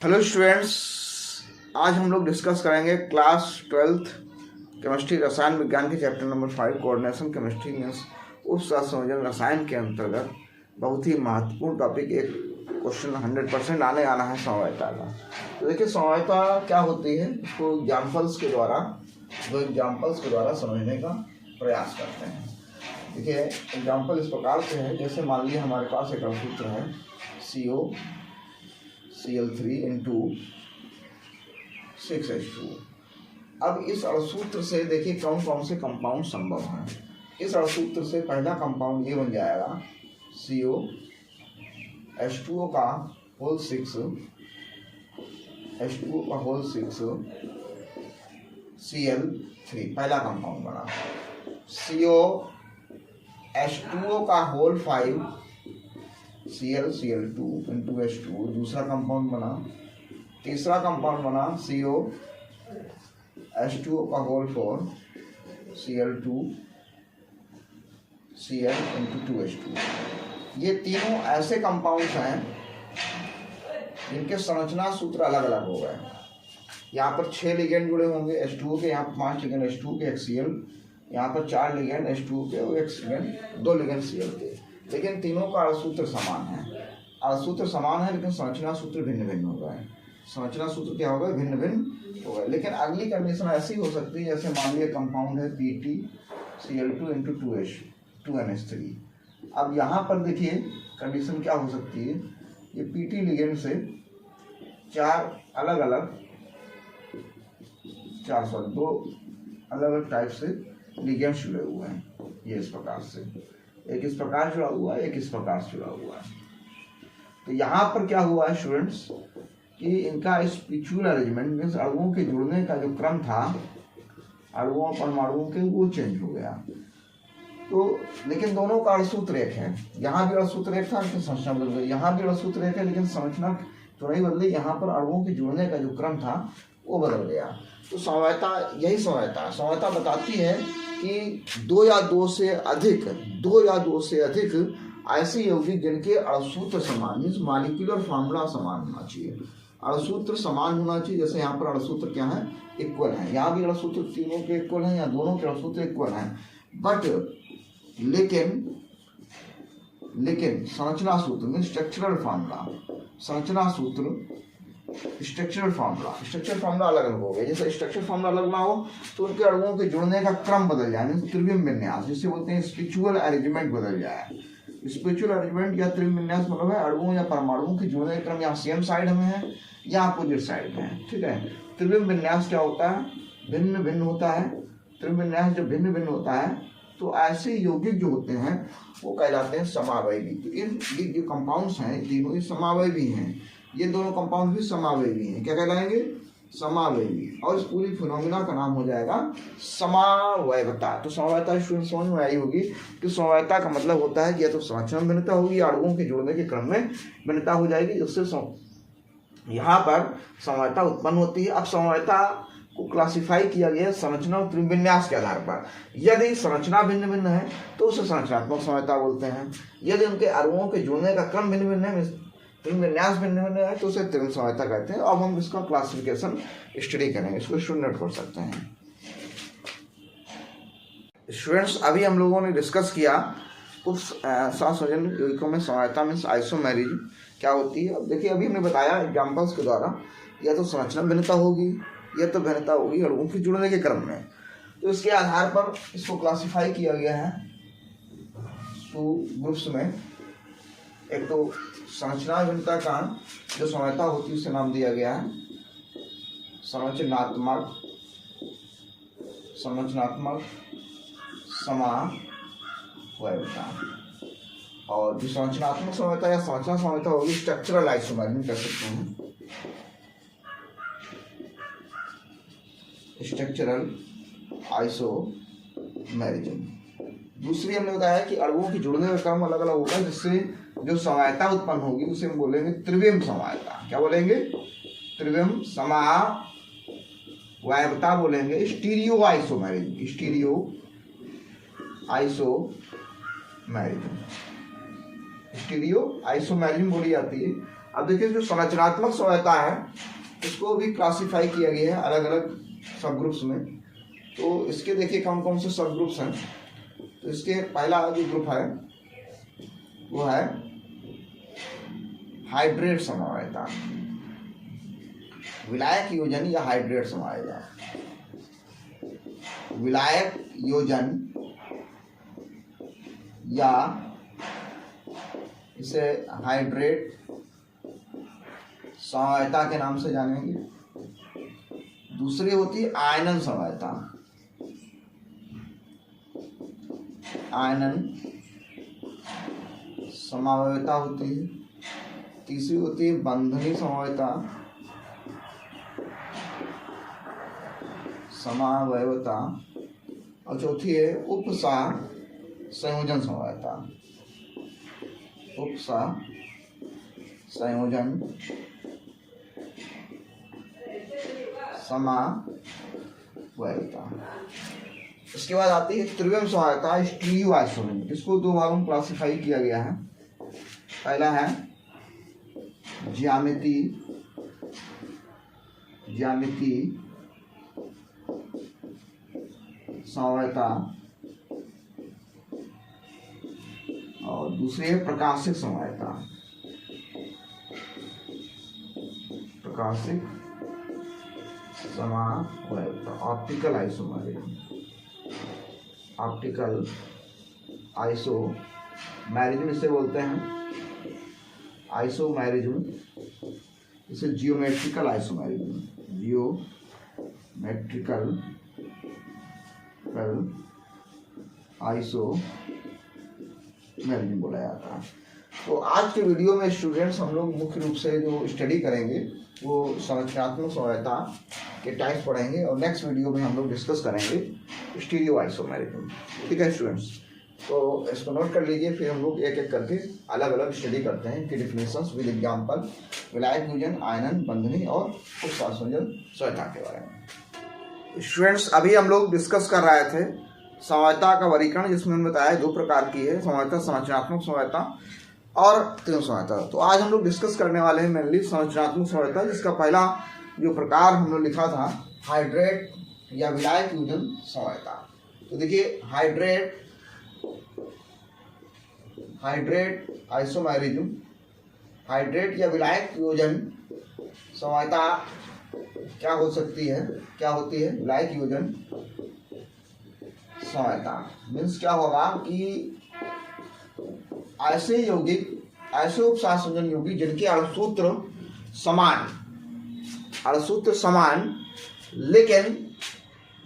Hello students, आज हम लोग डिस्कस करेंगे क्लास 12th केमिस्ट्री रसायन विज्ञान के chapter number 5 coordination chemistry means उप संयोजन रसायन के अंतर्गत बहुत ही महत्वपूर्ण टॉपिक एक क्वेश्चन 100% आने आना है समवायता का। तो देखिए समवायता क्या होती है, इसको एग्जाम्पल्स के द्वारा समझने का प्रयास करते हैं। देखिए एग्जाम्पल इस प्रकार से है, जैसे मान लीजिए हमारे पास एक सूत्र है COCl3 into 6H2। अब इस अणुसूत्र से देखिए कौन कौन से कंपाउंड संभव हैं। इस अणुसूत्र से पहला कंपाउंड ये बन जाएगा COH2O का होल 6 H2O का होल 6 Cl3 पहला कंपाउंड बना। COH2O का होल 5 Cl2 into H2 दूसरा कंपाउंड बना। तीसरा कंपाउंड बना COH2O का whole 4 Cl2 Cl into 2H2। ये तीनों ऐसे कंपाउंड्स हैं जिनके संरचना सूत्र अलग अलग हो गए। यहाँ पर 6 लिगेंड जुड़े होंगे H2O के, यहाँ पर 5 लिगेंड H2O के, एक Cl, यहाँ पर 4 लिगेंड H2O के और एक लिगेंड 2 लिगेंड Cl के, लेकिन तीनों का अणुसूत्र समान है। अणुसूत्र समान है लेकिन संरचना सूत्र भिन्न भिन्न हो गए। संरचना सूत्र क्या हो गए? भिन्न भिन्न हो गए। लेकिन अगली कंडीशन ऐसी हो सकती है, जैसे मान लिया कंपाउंड है PtCl2 into 2NH3। अब यहाँ पर देखिए कंडीशन क्या हो सकती है, ये Pt लिगेंड से दो अलग अलग टाइप से लिगेंड जुड़े हुए हैं। ये इस प्रकार से, एक इस प्रकार जुड़ा हुआ है, एक इस प्रकार से जुड़ा हुआ है। तो यहाँ पर क्या हुआ है स्टूडेंट्स कि इनका स्पिरिचुअल अरेंजमेंट मीन्स अणुओं के जुड़ने का जो क्रम था अणुओं परमाणुओं के, वो चेंज हो गया। तो लेकिन दोनों का अणुसूत्र एक है। यहाँ भी अणुसूत्र एक था लेकिन संरचना बदल गई, यहाँ भी अणुसूत्र एक है लेकिन संरचना तो नहीं बदली। यहाँ पर अणुओं के जुड़ने का जो क्रम था वो बदल गया। तो समवायता यही समवायता बताती है कि दो या दो से अधिक ऐसे यौगिक जिनके अणुसूत्र समान मीन्स मॉलिक्यूलर फार्मूला समान होना चाहिए। अणुसूत्र समान होना चाहिए। जैसे यहाँ पर अणुसूत्र क्या है? इक्वल है। यहाँ भी अणुसूत्र तीनों के इक्वल हैं या दोनों के अणुसूत्र इक्वल हैं, बट लेकिन संरचना सूत्र मीन्स स्ट्रक्चरल फार्मूला अलग अलग हो गए। जैसे स्ट्रक्चरल फार्मूला अलग ना हो तो उनके अणुओं के जुड़ने का क्रम बदल जाए, त्रिविम विन्यास जिसे बोलते हैं स्पिरिचुअल अरेंजमेंट बदल जाए। स्पिरिचुअल अरेंजमेंट या त्रिविम विन्यास मतलब है अणुओं या परमाणुओं के जुड़ने का क्रम या सेम साइड में है या अपोजिट साइड में है। ठीक है, त्रिविम विन्यास क्या होता है? भिन्न भिन्न होता है। त्रिविम विन्यास जब भिन्न भिन्न होता है तो ऐसे यौगिक जो होते हैं वो कहलाते हैं समावयवी। तो ये जो कंपाउंड्स हैं तीनों ये समावयवी हैं। ये दोनों कंपाउंड भी समावयवी हैं। क्या कहलाएंगे? समावयवी। और इस पूरी फिनोमिना का नाम हो जाएगा समावयवता। तो समावयता स्टूडेंट समझ में आई होगी कि समावयता का मतलब होता है कि या तो संरचना में भिन्नता होगी या अणुओं के जुड़ने के क्रम में भिन्नता हो जाएगी, जिससे यहाँ पर समवायता उत्पन्न होती है। अब समवायता को क्लासिफाई किया गया संरचना और त्रिविन्यास के आधार पर। यदि संरचना भिन्न भिन्न है तो उसे संरचनात्मक समवायता बोलते हैं। यदि उनके अणुओं के जुड़ने का क्रम भिन्न भिन्न है, त्रिविन्यास भिन्न भिन्न है, तो उसे त्रिविम समवायता कहते हैं। अब हम इसका क्लासिफिकेशन स्टडी करेंगे, इसको स्टूडेंट कर सकते हैं। स्टूडेंट्स अभी हम लोगों ने डिस्कस किया उप संयोजन यौगिकों में समवायता मीन्स आइसोमेरिज्म क्या होती है। अब देखिए अभी हमने बताया एग्जाम्पल्स के द्वारा, या तो संरचना भिन्नता होगी या तो भिन्नता होगी अणुओं के जुड़ने के क्रम में। तो इसके आधार पर इसको क्लासिफाई किया गया है टू ग्रुप्स में। एक तो संरचना भिन्नता का जो समवायता होती है उसे नाम दिया गया है संरचनात्मक समावयवता। और जो संरचनात्मक समवायता या संरचना समवायता होगी स्ट्रक्चरल आइसोमेरिज्म कह सकते हैं। Structural isomerism. दूसरी हमने बताया कि अणुओं के जुड़ने का क्रम अलग अलग होगा, जिससे जो समवायता उत्पन्न होगी उसे हम बोलेंगे त्रिविम समवायता। क्या बोलेंगे? त्रिविम समवायवता बोलेंगे। स्टीरियो आइसोमेरिज्म बोली जाती है। अब देखिए जो संरचनात्मक स्वायत्ता है इसको भी क्लासिफाई किया गया है अलग अलग सब ग्रुप्स में। तो इसके देखिए कौन कौन से सब ग्रुप्स हैं। तो इसके पहला जो ग्रुप है वो है हाइड्रेट समवायता, विलायक योजन या हाइड्रेट समवायता। विलायक योजन या इसे हाइड्रेट समवायता के नाम से जानेंगे। दूसरी होती है आयनन समवायता, आयनन समवायता होती है। तीसरी होती है बंधनी समवायता, समावयवता। और चौथी है उपसा संयोजन समवायता, उपसा संयोजन समावयवता। इसके बाद आती है त्रिविम समवायता, स्टीरियो आइसोमेरिज्म। इसको दो भागों में क्लासिफाई किया गया है। पहला है ज्यामिति समवायता और दूसरी है प्रकाशिक समवायता, प्रकाशिक समवायता। ऑप्टिकल आइसोमेरिज्म, ऑप्टिकल आइसोमेरिज्म इसे बोलते हैं। आइसोमेरिज्म इसे जियोमेट्रिकल आइसोमेरिज्म, जियोमेट्रिकल आइसोमेरिज्म बोला जाता है। तो आज के वीडियो में स्टूडेंट्स हम लोग मुख्य रूप से जो स्टडी करेंगे वो संरचनात्मक समवायता के टाइप्स पढ़ेंगे और नेक्स्ट वीडियो में हम लोग डिस्कस करेंगे स्टीरियो आइसोमेरिज्म। ठीक है स्टूडेंट्स, तो इसको नोट कर लीजिए। फिर हम लोग एक एक करके अलग अलग स्टडी करते हैं कि डिफिनेशंस विद एग्जांपल विलायक योजन, आयनन, बंधनी और उपसंयोजन समवायता के बारे में। स्टूडेंट्स अभी हम लोग डिस्कस कर रहे थे समवायता का वर्गीकरण, जिसमें हमने बताया दो प्रकार की है समवायता, संरचनात्मक समवायता और त्रिविम समवायता। तो आज हम लोग डिस्कस करने वाले हैं मेनली संरचनात्मक समवायता, जिसका पहला जो प्रकार हम लोग लिखा था हाइड्रेट या विलायक योजन समवायता। तो देखिए हाइड्रेट आइसोमेरिज्म, हाइड्रेट या विलायक योजन समवायता क्या हो सकती है, क्या होती है? विलायक योजन समवायता मीन्स क्या होगा कि ऐसे यौगिक, ऐसे उपसंयोजन यौगिक जिनके अणुसूत्र समान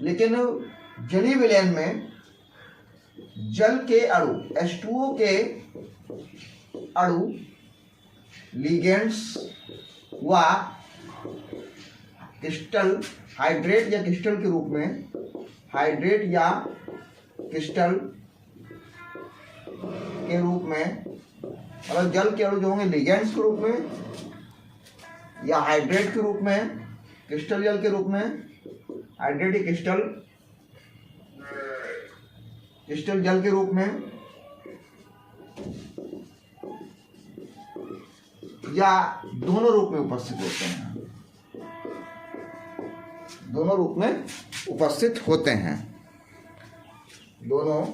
लेकिन जलीय विलयन में जल के अणु H2O के अणु लिगेंड्स व क्रिस्टल हाइड्रेट या क्रिस्टल के रूप में, हाइड्रेट या क्रिस्टल के रूप में, मतलब जल के अणु जो होंगे लिगेंड्स के रूप में या हाइड्रेट के रूप में, क्रिस्टल जल के रूप में, हाइड्रेट क्रिस्टल जल के रूप में या दोनों रूप में उपस्थित होते हैं, दोनों रूप में उपस्थित होते हैं, दोनों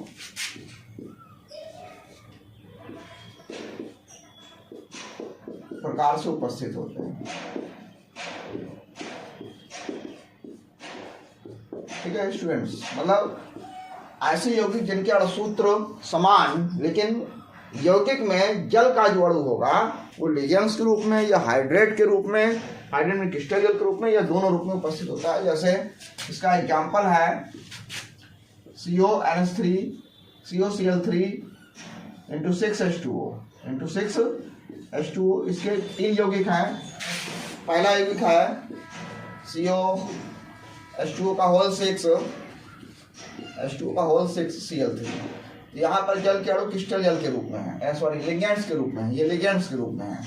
प्रकार से उपस्थित होते हैं। ठीक है स्टूडेंट्स, मतलब ऐसे यौगिक जिनके अणुसूत्र समान लेकिन यौगिक में जल का जो अणु होगा वो लिगेंड्स के रूप में या हाइड्रेट के रूप में, हाइड्रेट में क्रिस्टल जल के रूप में या दोनों रूप में उपस्थित होता है। जैसे इसका एग्जांपल है CONH3 COCl3 into 6H2O into 6H2O। इसके तीन यौगिक हैं। पहला यौगिक है COH2O का होल 6 H2O का होल 6 Cl3। यहाँ पर जल के अणु क्रिस्टल जल के रूप में है, सॉरी लिगेंड्स के रूप में है, ये लिगेंड्स के रूप में है।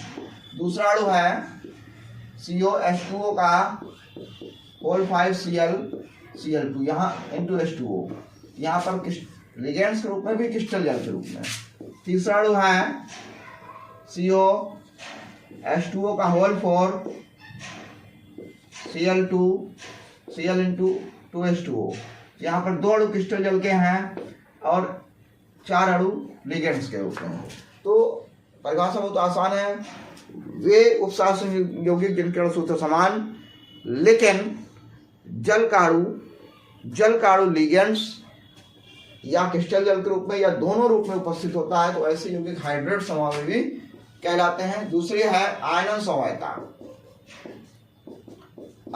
दूसरा अणु है COH2O का होल 5 Cl2 यहाँ into H2O, यहाँ पर लिगेंड्स के रूप में भी क्रिस्टल जल के रूप में। तीसरा अणु है H2O का whole for Cl into 2H2O। यहाँ पर 2 अणु क्रिस्टल जल के हैं और 4 अणु लिगेंड्स के रूप में। तो परिभाषा बहुत आसान है, वे उपसार यौगिक जिनके अणु सूत्र समान लेकिन जल का अणु लिगेंड्स या क्रिस्टल जल के रूप में या दोनों रूप में उपस्थित होता है, तो ऐसे यौगिक हाइड्रेट समवायवी कहलाते हैं। दूसरी है आयनन समवायता।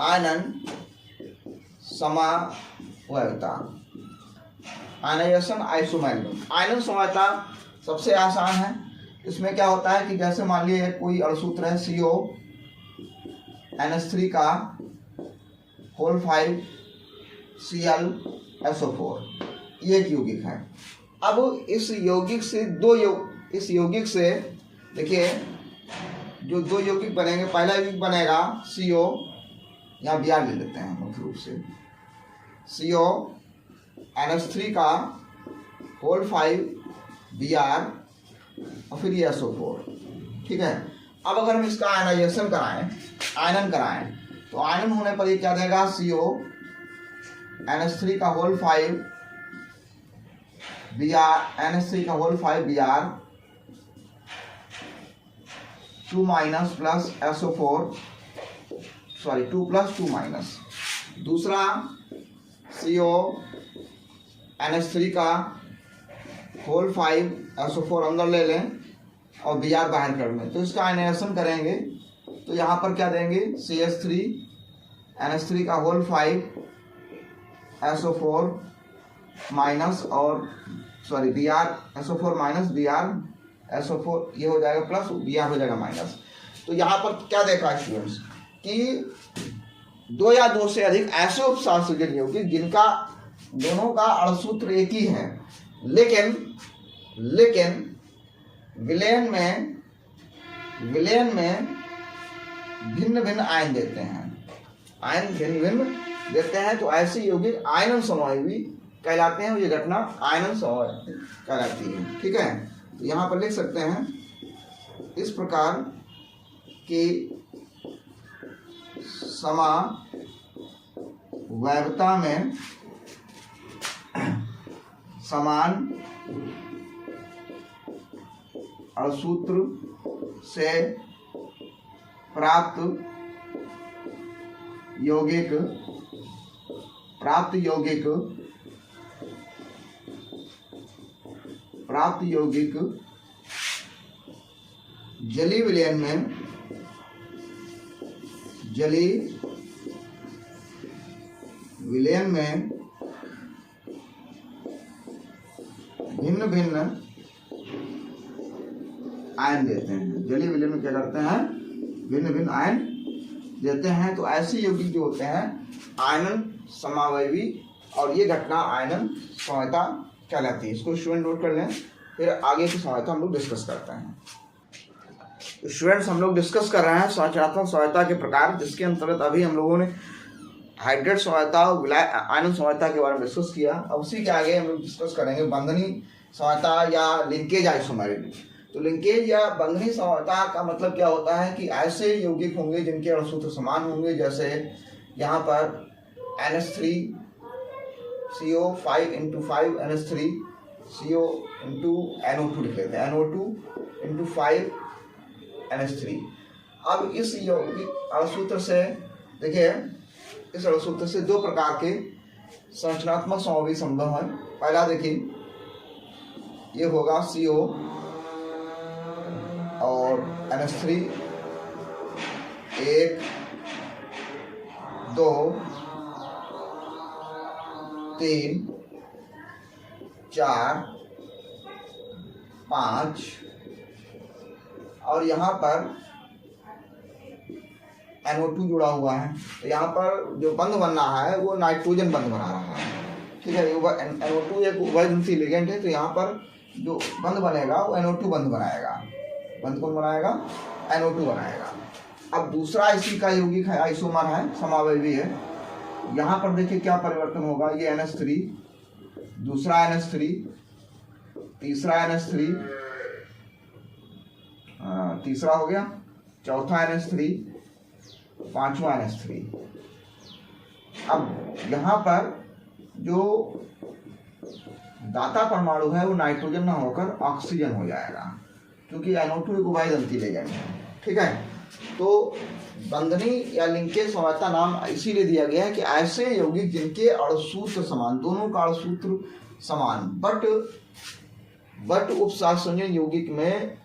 आयनन समवायता, आयनाइजेशन आइसोमेरिज्म। आयनन समवायता सबसे आसान है। इसमें क्या होता है कि जैसे मान लीजिए कोई अणुसूत्र है CO NH3 का होल 5 Cl SO4, ये एक यौगिक है। अब इस यौगिक से देखिए जो 2 यौगिक बनेंगे, पहला यौगिक बनेगा CO, यहाँ Br ले लेते हैं मुख्य रूप से, CO NH3 का होल 5 Br और फिर ये SO4, ठीक है। अब अगर हम इसका आयनाइजेशन आयनन कराएं तो आयनन होने पर ये क्या देगा, CO NH3 का होल 5 Br, NH3 का whole 5 Br 2 minus plus SO4, sorry 2 plus 2 minus. दूसरा CO NH3 का होल 5 SO4 अंदर ले लें और Br बाहर कर लें, तो इसका आयनाइजेशन करेंगे तो यहाँ पर क्या देंगे, CH3 NH3 का होल 5 SO4 माइनस और sorry Br SO4 minus Br SO4, ये हो जाएगा प्लस, Br हो जाएगा माइनस। तो यहाँ पर क्या देखा स्टूडेंट्स कि 2 या 2 से अधिक ऐसे उपसार सृजन यौगिक जिनका दोनों का अणुसूत्र एक ही है, लेकिन विलयन में भिन्न भिन्न आयन देते हैं, तो ऐसे यौगिक आयनन समवायवी कहलाते हैं। ये घटना आयनन समवायवी कहलाती है, ठीक है। तो यहाँ पर लिख सकते हैं इस प्रकार कि समवायवता में समान अणुसूत्र से प्राप्त यौगिक जलीय विलयन में भिन्न भिन्न आयन देते हैं। जलीय विलयन में क्या करते हैं, भिन्न भिन्न आयन देते हैं। तो ऐसे यौगिक जो होते हैं आयनन समवायवी, और ये घटना आयनन समवायता कहलाती है। इसको स्टूडेंट नोट कर लें, फिर आगे की समवायता हम लोग डिस्कस करते हैं। स्टूडेंट्स, हम लोग डिस्कस कर रहे हैं संरचनात्मक समवायता के प्रकार, जिसके अंतर्गत अभी हम लोगों ने हाइड्रेट समवायता और आयनन समवायता के बारे में डिस्कस किया। अब उसी के आगे हम लोग डिस्कस करेंगे बंधनी समवायता या लिंकेज आइसोमेरिज्म। तो लिंकेज या बंधनी समवायता का मतलब क्या होता है कि ऐसे यौगिक होंगे जिनके अणुसूत्र समान होंगे। जैसे यहाँ पर NH3 CO 5 × 5 NH3 CO × NO2 लिख लेते हैं, NO2 × 5 NH3। अब इस यौगिक अणुसूत्र से देखिए, इस अणुसूत्र से 2 प्रकार के संरचनात्मक समवायवी संभव है। पहला देखिए, ये होगा CO और NH3 1 2 3 4 5 और यहाँ पर NO2 जुड़ा हुआ है। तो यहाँ पर जो बंध बन रहा है वो नाइट्रोजन बंध बना रहा है, ठीक है। NO2 एक उभयनिष्ठ लिगेंड है, तो यहाँ पर जो बंध बनेगा वो NO2 बंध बनाएगा। बंध कौन बनाएगा, NO2 बनाएगा। अब दूसरा इसी का यौगिक है, आइसोमर है, समावयवी है। यहाँ पर देखिए क्या परिवर्तन होगा, ये NH3, दूसरा NH3, तीसरा NH3, तीसरा हो गया, चौथा NH3, पांचवा NH3। अब यहाँ पर जो दाता परमाणु है वो नाइट्रोजन ना होकर ऑक्सीजन हो जाएगा, क्योंकि NO2 एक उभयदंती लिगेंड है। ठीक है, तो बंधनी या लिंकेज समवायता नाम इसीलिए दिया गया है कि ऐसे यौगिक जिनके अणुसूत्र समान, दोनों का अणुसूत्र समान, बट उपसहसंयोजन यौगिक में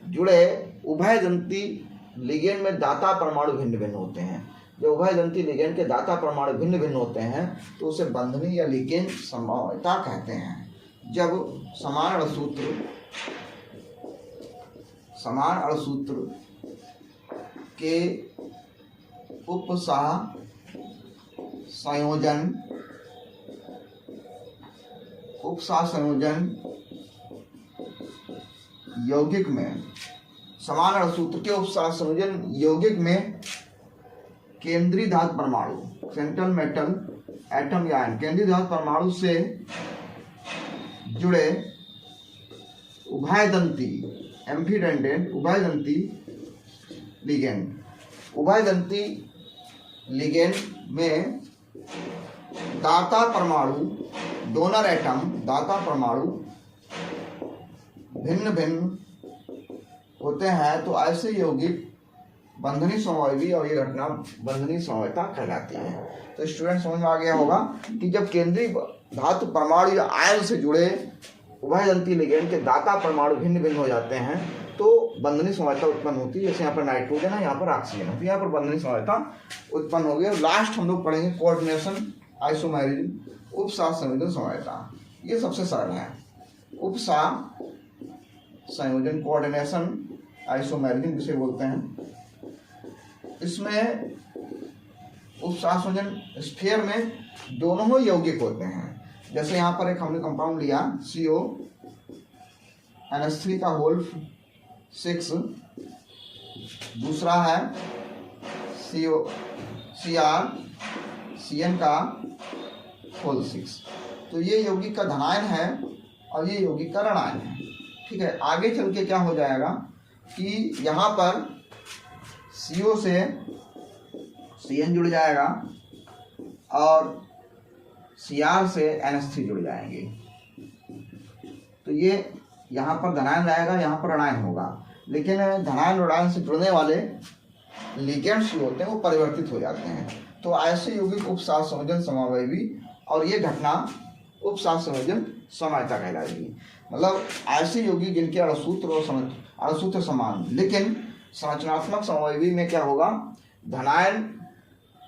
जुड़े उभयदंती लिगेंड में दाता परमाणु भिन्न भिन्न होते हैं। जब उभयदंती लिगेंड के दाता परमाणु भिन्न भिन्न होते हैं तो उसे बंधनी या लिगेंड समवायता कहते हैं। जब समान अणुसूत्र के उपसह संयोजन यौगिक में, समान अणुसूत्र के उपसह संयोजन यौगिक में केंद्रीय धातु परमाणु, सेंट्रल मेटल एटम या आयन, केंद्रीय धातु परमाणु से जुड़े उभयदंती एम्फीडेंडेंट उभयदंती लिगेंड में दाता परमाणु, डोनर एटम, दाता परमाणु भिन्न भिन्न होते हैं तो ऐसे यौगिक बंधनी समवायवी और ये घटना बंधनी समवायता कहलाती है। तो स्टूडेंट समझ में आ गया होगा कि जब केंद्रीय धातु परमाणु या आयन से जुड़े उभयदंती लिगेंड के दाता परमाणु भिन्न भिन्न हो जाते हैं तो बंधनी समवायता उत्पन्न होती है। जैसे यहाँ पर नाइट्रोजन है, यहाँ पर ऑक्सीजन है, तो यहाँ पर बंधनी समवायता उत्पन्न हो गई। और लास्ट हम लोग पढ़ेंगे कोऑर्डिनेशन आइसोमेरिज्म, उपसह संयोजन समवायता। ये सबसे सरल है। उपसह संयोजन कोऑर्डिनेशन आइसोमेरिज्म जिसे बोलते हैं, इसमें उपसह संयोजन स्फीयर में दोनों ही यौगिक होते हैं। जैसे यहाँ पर एक हमने कंपाउंड लिया CO NH3 का होल 6, दूसरा है CR CN का होल 6। तो ये यौगिक का धनायन है और ये यौगिक का ऋणायन है। ठीक है, आगे चल के क्या हो जाएगा कि यहाँ पर CO से CN जुड़ जाएगा और CR से NH3 जुड़ जाएंगे। तो ये यहाँ पर धनायन रहेगा, यहाँ पर ऋणायन होगा। लेकिन धनायन ऋणायन से जुड़ने वाले लिगेंड्स जो होते हैं वो परिवर्तित हो जाते हैं। तो ऐसे यौगिक उपसह संयोजन समवायवी और ये घटना उपसह संयोजन समवायता कहलाएगी। मतलब ऐसे यौगिक जिनके अणुसूत्र समान लेकिन संरचनात्मक समवायवी में क्या होगा, धनायन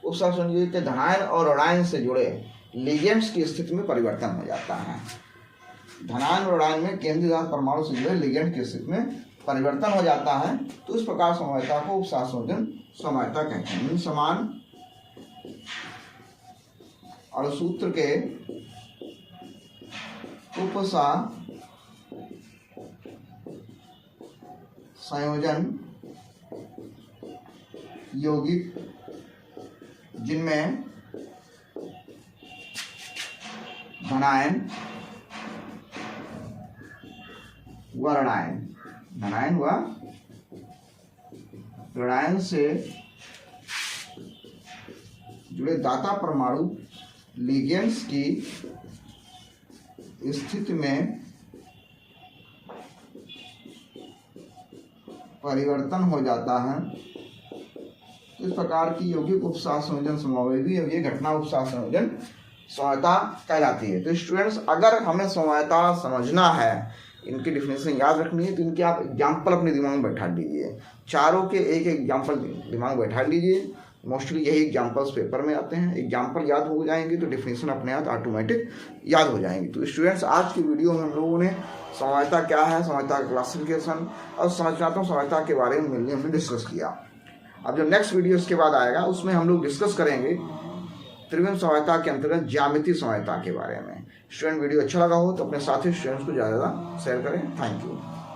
उपसह संयोजन के धनायन और ऋणायन से जुड़े लिगेंड्स की स्थिति में परिवर्तन हो जाता है। धनायन और ऋणायन में केंद्रीय धातु परमाणु से जुड़े लिगेंड की स्थिति में परिवर्तन हो जाता है। तो इस प्रकार समवायता को उपसह संयोजन समवायता कहते हैं। समान अणुसूत्र के उपसह संयोजन यौगिक जिनमें धनायन व ऋणायन से जुड़े दाता परमाणु लिगेंड्स की स्थिति में परिवर्तन हो जाता है। तो इस प्रकार की यौगिक उपसह संयोजन समवायवी और ये घटना उपसह संयोजन समवायता कहलाती है। तो स्टूडेंट्स, अगर हमें समवायता समझना है, इनकी डिफिनेशन याद रखनी है, तो इनके आप एग्जाम्पल अपने दिमाग में बैठा लीजिए। चारों के एक एग्जाम्पल दिमाग में बैठा लीजिए। मोस्टली यही एग्जाम्पल्स पेपर में आते हैं। एग्जाम्पल याद हो जाएंगे तो डिफिनेशन अपने आप ऑटोमेटिक याद हो जाएंगी। तो स्टूडेंट्स, आज की वीडियो में हम लोगों ने समवायता क्या है, समवायता का क्लासिफिकेशन और संरचनात्मक समवायता के बारे में मिलकर हमने डिस्कस किया। अब जो नेक्स्ट वीडियो इसके बाद आएगा उसमें हम लोग डिस्कस करेंगे त्रिविम समवायता के अंतर्गत ज्यामितीय समवायता के बारे में। स्टूडेंट, वीडियो अच्छा लगा हो तो अपने साथी स्टूडेंट्स को ज़्यादा शेयर करें। Thank you.